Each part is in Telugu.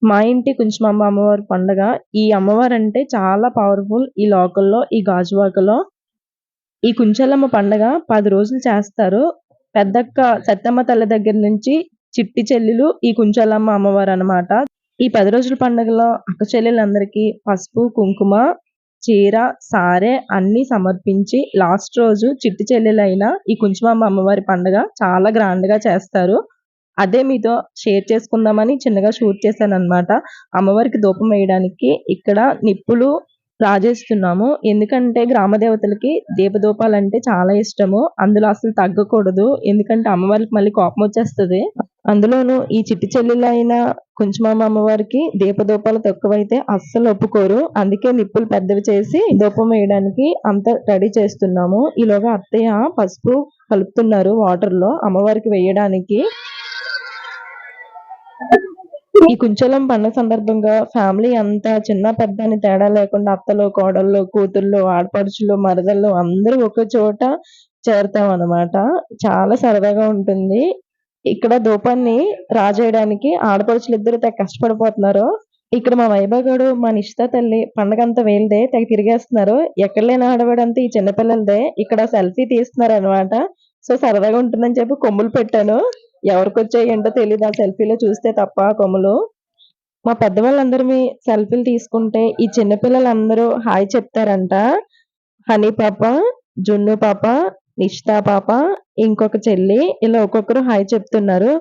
మా ఇంటి కుంచుమమ్మ అమ్మవారి పండగ. ఈ అమ్మవారంటే చాలా పవర్‌ఫుల్ ఈ లోకల్‌లో, ఈ గాజువాకలో. ఈ కుంచెలమ్మ పండగ 10 రోజులు చేస్తారు. పెద్దక్క సత్తమ్మ తల్లి దగ్గర నుంచి చిట్టి చెల్లెలు ఈ కుంచెలమ్మ అమ్మవారనమాట. ఈ 10 రోజుల పండుగలో అక్క చెల్లెలందరికీ పసుపు, కుంకుమ, చీర, సారె అన్నీ సమర్పించి లాస్ట్ రోజు చిట్టి చెల్లెలైన ఈ కుంచుమమ్మ అమ్మవారి పండగ చాలా గ్రాండ్‌గా చేస్తారు. అదే మీతో షేర్ చేసుకుందామని చిన్నగా షూట్ చేశాననమాట. అమ్మవారికి ధూపం వేయడానికి ఇక్కడ నిప్పులు రాజేస్తున్నాము. ఎందుకంటే గ్రామ దేవతలకి దీపధూపాలంటే చాలా ఇష్టము. అందులో అసలు తగ్గకూడదు. ఎందుకంటే అమ్మవారికి మళ్ళీ కోపమొచ్చేస్తది. అందులోనూ ఈ చిట్టి చెల్లెలైన కుంచుమమ్మ అమ్మవారికి దీపధూపాలు తక్కువైతే అస్సలు ఒప్పుకోరు. అందుకే నిప్పులు పెద్దవి చేసి ధూపం వేయడానికి అంతా రెడీ చేస్తున్నాము. ఈలోగా అత్తయ్య పసుపు కలుపుతున్నారు వాటర్‌లో అమ్మవారికి వేయడానికి. ఈ కుంచెలం పండుగ సందర్భంగా ఫ్యామిలీ అంతా చిన్న పెద్ద అని తేడా లేకుండా అత్తలు, కోడళ్ళు, కూతుళ్ళు, ఆడపడుచులు, మరదళ్ళు అందరూ ఒక చోట చేరతామనమాట. చాలా సరదాగా ఉంటుంది. ఇక్కడ ధూపాన్ని రాజేయడానికి ఆడపడుచులిద్దరూ తెగ కష్టపడిపోతున్నారు. ఇక్కడ మా వైభవ్ గాడు, మా నిషిత తల్లి పండగంతా వీళ్ళదే తెగ తిరిగేస్తున్నారు. ఎక్కడ లేని హడావిడంతా ఈ చిన్న పిల్లలదే. ఇక్కడ సెల్ఫీ తీస్తున్నారనమాట. సో, సరదాగా ఉంటుందని చెప్పి కొమ్ములు పెట్టాను. ఎవరికొచ్చాయో ఏంటో తెలీదు ఆ సెల్ఫీలో చూస్తే తప్ప కొమ్ములు. మా పెద్దవాళ్ళందరివి సెల్ఫీలు తీసుకుంటే ఈ చిన్న పిల్లలందరూ హాయ్ చెప్తారంట. హనీ పాప, జున్ను పాప, నిషితా పాప, ఇంకొక చెల్లి ఇలా ఒక్కొక్కరు హాయ్ చెప్తున్నారు.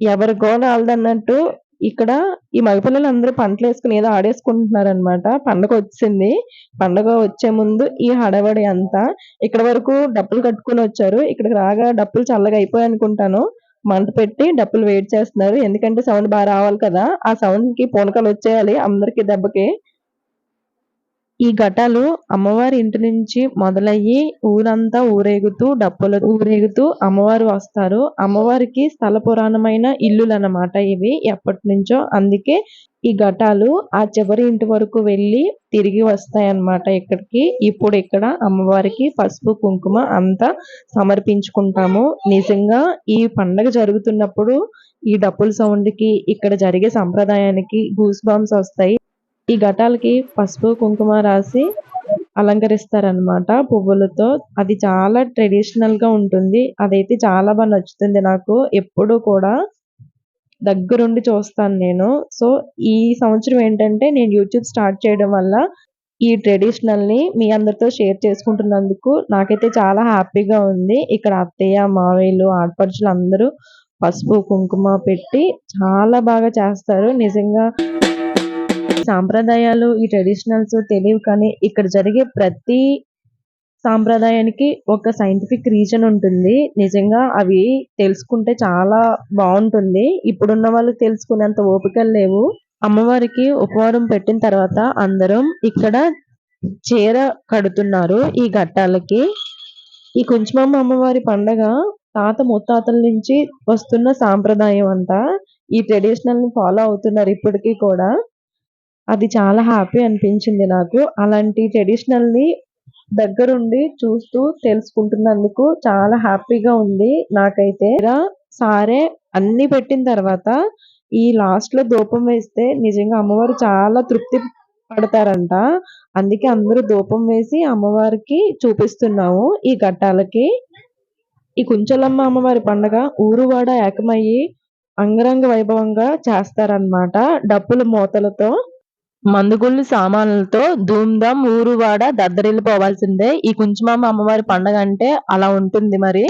ఎవరి గోల ఆళ్ళదన్నట్టు ఇక్కడ ఈ మగపిల్లలందరూ పంటలేసుకొని ఏదో ఆడేసుకుంటున్నారనమాట. పండగొచ్చేసింది. పండగ వచ్చే ముందు ఈ హడావిడి అంతా. ఇక్కడి వరకు డప్పులు కట్టుకొనొచ్చారు. ఇక్కడికి రాగా డప్పులు చల్లగా అయిపోయాయనుకుంటాను. మంట పెట్టి డప్పులు వేడి చేస్తున్నారు. ఎందుకంటే సౌండ్ రావాలి కదా! ఆ సౌండ్‌కి పూనకాలొచ్చేయాలి అందరికి దెబ్బకి. ఈ ఘటాలు అమ్మవారి ఇంటి నుంచి మొదలయ్యి ఊరంతా ఊరేగుతూ అమ్మవారు వస్తారు. అమ్మవారికి స్థల పురాణమైన ఇల్లులన్నమాట ఇవి ఎప్పటినుంచో. అందుకే ఈ ఘటాలు ఆ చివరి ఇంటి వరకు వెళ్ళి తిరిగి వస్తాయన్నమాట ఇక్కడికి. ఇప్పుడు ఇక్కడ అమ్మవారికి పసుపు, కుంకుమ అంతా సమర్పించుకుంటాము. నిజంగా ఈ పండగ జరుగుతున్నప్పుడు ఈ డప్పుల సౌండ్‌కి ఇక్కడ జరిగే సంప్రదాయానికి గూస్ బంప్స్ వస్తాయి. ఈ ఘటాలకి పసుపు, కుంకుమ రాసి అలంకరిస్తారనమాట పువ్వులతో. అది చాలా ట్రెడిషనల్‌గా ఉంటుంది. అదైతే చాలా నచ్చుతుంది నాకు. ఎప్పుడూ కూడా దగ్గరుండి చూస్తాను నేను. సో, ఈ సంవత్సరం ఏంటంటే నేను యూట్యూబ్ స్టార్ట్ చేయడం వల్ల ఈ ట్రెడిషనల్‌ని మీ అందరితో షేర్ చేసుకుంటున్నందుకు నాకైతే చాలా హ్యాపీగా ఉంది. ఇక్కడ అత్తయ్య, మావయ్యలు, ఆడపడుచులు అందరూ పసుపు, కుంకుమ పెట్టి చాలా బాగా చేస్తారు. నిజంగా సాంప్రదాయాలు, ఈ ట్రెడిషనల్స్ తెలీవు కానీ ఇక్కడ జరిగే ప్రతి సాంప్రదాయానికి ఒక సైంటిఫిక్ రీజన్ ఉంటుంది. నిజంగా అవి తెలుసుకుంటే చాలా బావుంటుంది. ఇప్పుడున్న వాళ్ళకి తెలుసుకునేంత ఓపికలు లేవు. అమ్మవారికి ఉపవారం పెట్టిన తర్వాత అందరం ఇక్కడ చీర కడుతున్నారు ఈ ఘట్టాలకి. ఈ కుంచుమమ్మ అమ్మవారి పండగ తాత ముత్తాతల నుంచి వస్తున్న సాంప్రదాయం అంట. ఈ ట్రెడిషనల్‌ని ఫాలో అవుతున్నారు ఇప్పటికి కూడా. అది చాలా హ్యాపీ అనిపించింది నాకు. అలాంటి ట్రెడిషనల్‌ని దగ్గరుండి చూస్తూ తెలుసుకుంటున్నందుకు చాలా హ్యాపీగా ఉంది నాకైతే. సారె అన్నీ పెట్టిన తర్వాత ఈ లాస్ట్‌లో ధూపం వేస్తే నిజంగా అమ్మవారు చాలా తృప్తి పడతారంట. అందుకే అందరూ ధూపం వేసి అమ్మవారికి చూపిస్తున్నాము ఈ ఘట్టాలకి. ఈ కుంచెలమ్మ అమ్మవారి పండగ ఊరువాడ ఏకమయ్యి అంగరంగ వైభవంగా చేస్తారన్నమాట. డప్పుల మోతలతో. మందుగుళ్ళు సామాన్లతో ధూమ్‌ధాం ఊరువాడ దద్దరిల్లిపోవాల్సిందే. ఈ కుంచుమమ్మ అమ్మవారి పండగ అంటే అలా ఉంటుంది మరి.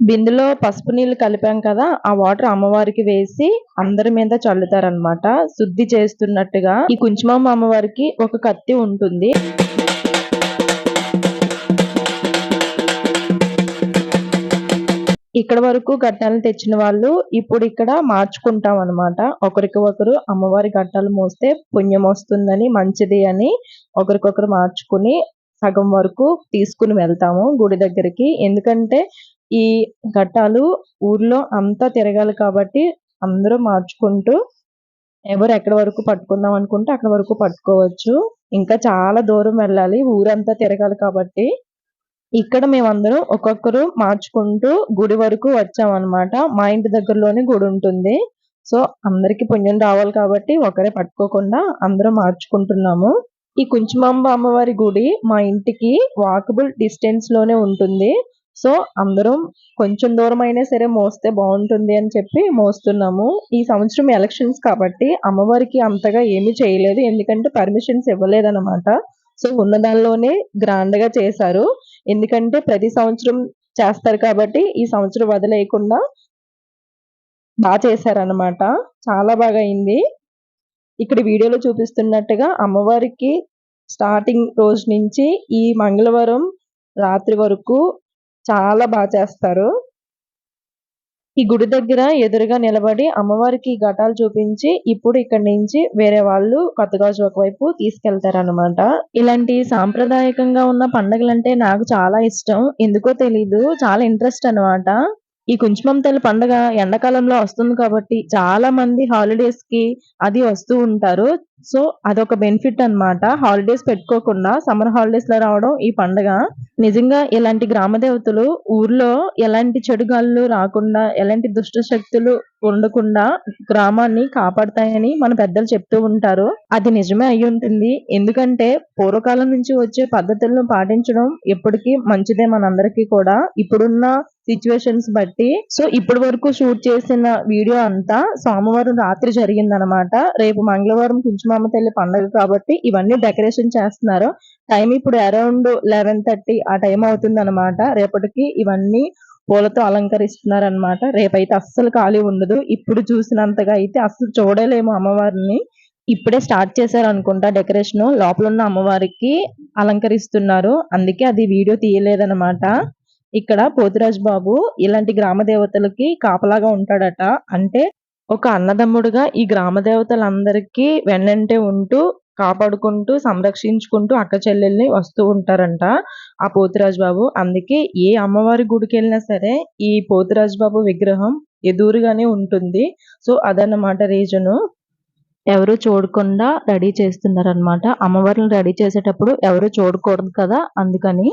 బిందెలో పసుపు నీళ్లు కలిపాం కదా! ఆ వాటర్ అమ్మవారికి వేసి అందరి మీద చల్లుతారన్నమాట. శుద్ధి చేస్తున్నట్టుగా. ఈ కుంచుమమ్మ అమ్మవారికి ఒక కత్తి ఉంటుంది. ఇక్కడ వరకు ఘట్టాలను తెచ్చిన వాళ్ళు ఇప్పుడు ఇక్కడ మార్చుకుంటాం అన్నమాట. ఒకరికి ఒకరు అమ్మవారి ఘట్టాలు మోస్తే పుణ్యం వస్తుందని, మంచిది అని ఒకరికొకరు మార్చుకుని సగం వరకు తీసుకుని వెళ్తాము గుడి దగ్గరికి. ఎందుకంటే ఈ ఘట్టాలు ఊర్లో అంతా తిరగాలి కాబట్టి అందరూ మార్చుకుంటూ ఎవరు ఎక్కడి వరకు పట్టుకుందాం అనుకుంటే అక్కడి వరకు పట్టుకోవచ్చు. ఇంకా చాలా దూరం వెళ్ళాలి. ఊరంతా తిరగాలి కాబట్టి. ఇక్కడ మేమందరం ఒక్కొక్కరు మార్చుకుంటూ గుడి వరకు వచ్చామన్నమాట. మా ఇంటి దగ్గరలోనే గుడి ఉంటుంది. సో అందరికి పుణ్యం రావాలి కాబట్టి ఒకరే పట్టుకోకుండా అందరం మార్చుకుంటున్నాము. ఈ కుంచుమాంబ అమ్మవారి గుడి మా ఇంటికి వాకబుల్ డిస్టెన్స్ లోనే ఉంటుంది. సో అందరం కొంచెం దూరం అయినా సరే మోస్తే బాగుంటుంది అని చెప్పి మోస్తున్నాము. ఈ సంవత్సరం ఎలక్షన్స్ కాబట్టి అమ్మవారికి అంతగా ఏమీ చేయలేదు, ఎందుకంటే పర్మిషన్స్ ఇవ్వలేదన్నమాట. సో ఉన్న దానిలోనే గ్రాండ్ గా చేశారు, ఎందుకంటే ప్రతి సంవత్సరం చేస్తారు కాబట్టి ఈ సంవత్సరం వదిలేయకుండా బాగా చేశారన్నమాట. చాలా బాగా అయింది. ఇక్కడ వీడియోలో చూపిస్తున్నట్టుగా అమ్మవారికి స్టార్టింగ్ రోజు నుంచి ఈ మంగళవారం రాత్రి వరకు చాలా బాగా చేస్తారు. ఈ గుడి దగ్గర ఎదురుగా నిలబడి అమ్మవారికి ఘటాలు చూపించి ఇప్పుడు ఇక్కడ నుంచి వేరే వాళ్ళు కొత్తగాజు ఒకవైపు తీసుకెళ్తారన్నమాట. ఇలాంటి సాంప్రదాయకంగా ఉన్న పండుగలంటే నాకు చాలా ఇష్టం. ఎందుకో తెలీదు, చాలా ఇంట్రెస్ట్ అన్నమాట. ఈ కుంచుమం తల్లి పండుగ ఎండాకాలంలో వస్తుంది కాబట్టి చాలా మంది హాలిడేస్ కి అది వస్తూ ఉంటారు. సో అదొక బెనిఫిట్ అన్నమాట. హాలిడేస్ పెట్టుకోకుండా సమ్మర్ హాలిడేస్ లో రావడం ఈ పండుగ. నిజంగా ఇలాంటి గ్రామ దేవతలు ఊర్లో ఎలాంటి చెడు గాలులు రాకుండా, ఎలాంటి దుష్ట శక్తులు ఉండకుండా గ్రామాన్ని కాపాడతాయని మన పెద్దలు చెప్తూ ఉంటారు. అది నిజమే అయి ఉంటుంది. ఎందుకంటే పూర్వకాలం నుంచి వచ్చే పద్ధతులను పాటించడం ఎప్పటికీ మంచిదే మనందరికీ కూడా. ఇప్పుడున్న సిచ్యువేషన్స్ బట్టి. సో ఇప్పటి వరకు షూట్ చేసిన వీడియో అంతా సోమవారం రాత్రి జరిగిందనమాట. రేపు మంగళవారం కుంచుమాంబ తల్లి పండుగ కాబట్టి ఇవన్నీ డెకరేషన్ చేస్తున్నారు. టైం ఇప్పుడు అరౌండ్ 11:30 ఆ టైం అవుతుందన్నమాట. రేపటికి ఇవన్నీ పూలతో అలంకరిస్తున్నారన్నమాట. రేపైతే అస్సలు ఖాళీ ఉండదు. ఇప్పుడు చూసినంతగా అయితే అస్సలు చూడలేము అమ్మవారిని. ఇప్పుడే స్టార్ట్ చేశారు అనుకుంటా డెకరేషన్. లోపల ఉన్న అమ్మవారికి అలంకరిస్తున్నారు, అందుకే అది వీడియో తీయలేదన్నమాట. ఇక్కడ పోతురాజు బాబు ఇలాంటి గ్రామ దేవతలకి కాపలాగా ఉంటాడట. అంటే ఒక అన్నదమ్ముడుగా ఈ గ్రామ దేవతలందరికీ వెన్నంటే ఉంటూ కాపాడుకుంటూ సంరక్షించుకుంటూ అక్క చెల్లెల్ని వస్తూ ఉంటారంట ఆ పోతురాజు బాబు. అందుకే ఏ అమ్మవారి గుడికి వెళ్ళినా సరే ఈ పోతురాజు బాబు విగ్రహం ఎదురుగానే ఉంటుంది. సో అదన్నమాట రీజను. ఎవరు చూడకుండా రెడీ చేస్తున్నారనమాట. అమ్మవారిని రెడీ చేసేటప్పుడు ఎవరు చూడకూడదు కదా, అందుకని.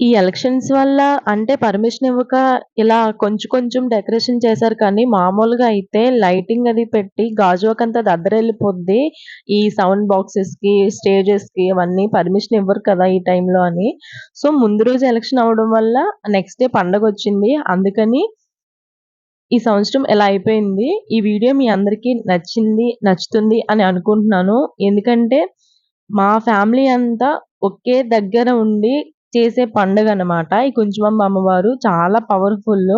ఈ ఎలక్షన్స్ వల్ల అంటే పర్మిషన్ ఇవ్వక ఇలా కొంచెం కొంచెం డెకరేషన్ చేశారు, కానీ మామూలుగా అయితే లైటింగ్ అది పెట్టి గాజువాక అంతా దద్దరెళ్ళిపోద్ది. ఈ సౌండ్ బాక్సెస్ కి, స్టేజెస్ కి అవన్నీ పర్మిషన్ ఇవ్వరు కదా ఈ టైంలో అని. సో ముందు రోజు ఎలక్షన్ అవడం వల్ల నెక్స్ట్ డే పండగ వచ్చింది, అందుకని ఈ సంవత్సరం ఎలా అయిపోయింది. ఈ వీడియో మీ అందరికీ నచ్చుతుంది అని అనుకుంటున్నాను. ఎందుకంటే మా ఫ్యామిలీ అంతా ఒకే దగ్గర ఉండి చేసే పండుగ అన్నమాట ఈ కుంచుమాంబ అమ్మవారు. చాలా పవర్ఫుల్.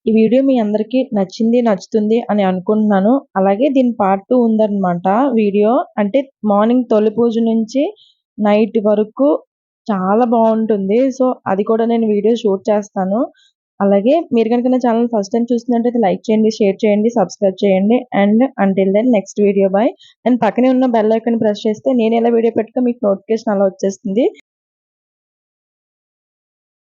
ఈ వీడియో మీ అందరికీ నచ్చుతుంది అని అనుకుంటున్నాను. అలాగే దీని పార్ట్ 2 ఉందన్నమాట వీడియో. అంటే మార్నింగ్ తొలి పూజ నుంచి నైట్ వరకు చాలా బాగుంటుంది. సో అది కూడా నేను వీడియో షూట్ చేస్తాను. అలాగే మీరు కనుక నా ఛానల్ ఫస్ట్ టైం చూస్తున్నట్టయితే లైక్ చేయండి, షేర్ చేయండి, సబ్స్క్రైబ్ చేయండి. And until then next video bye. And పక్కనే ఉన్న బెల్ ఐకాన్ ప్రెస్ చేస్తే నేను ఎలా వీడియో పెట్టగా మీకు నోటిఫికేషన్ అలా వచ్చేస్తుంది.